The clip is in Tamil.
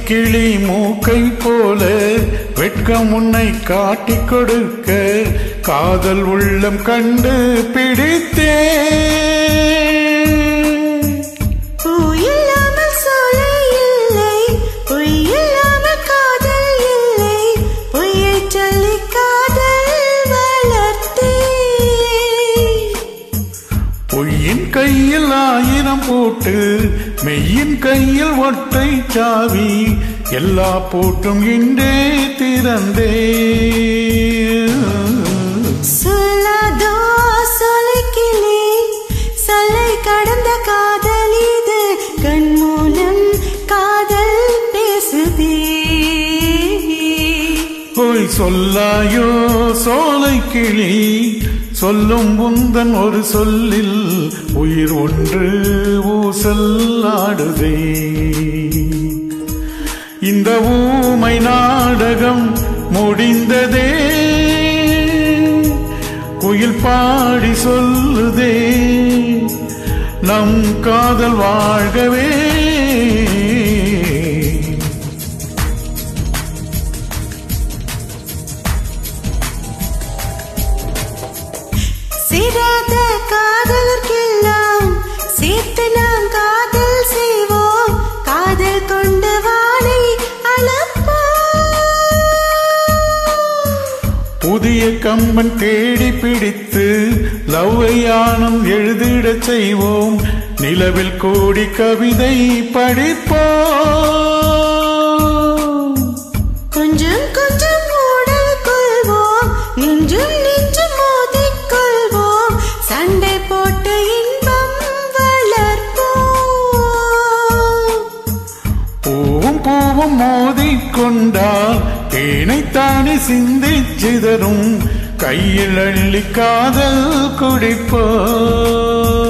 கிளி மூக்கை போல வெட்கம் உன்னை காட்டிக் கொடுக்க காதல் உள்ளம் கண்டு பிடித்தே பொய்யின் கையில் 1000 பூட்டு மெய்யின் கையில் ஒற்றை சாவி எல்லா பூட்டும் இன்றே திறந்தே சொல்லாதோ சொல்லிக்கிளே சொல்லை கடந்த காதல் இது கண் மூலம் காதல் பேசுதே போய் சொல்லாயோ சோலை கிளி சொல்லும் உந்தன் ஒரு சொல்லில் உயிர் ஒன்று ஊசலாடுதே இந்த ஊமை நாடகம் முடிந்ததே குயில் பாடி சொல்லுதே நம் காதல் வாழ்கவே சிறாத காதலுக்கெல்லாம் சேர்த்து நாம் காதல் செய்வோம் காதல் கொண்ட வானை அளப்போம் புதிய கம்பன் தேடி பிடித்து லவ்வையானம் எழுதிடச் செய்வோம் நிலவில் கோடி கவிதை படிப்போம் கொஞ்சம் கொஞ்சம் ஊடல் கொள்வோம் நெஞ்சும் நெஞ்சும் மோதிக் கொள்வோம் சண்டை போட்டு இன்பம் வளர்ப்போம் பூவும் பூவும் மோதிக்கொண்டால் தேனைத்தானே சிந்திச் சிதறும் கையில் அள்ளி காதல் குடிப்போம்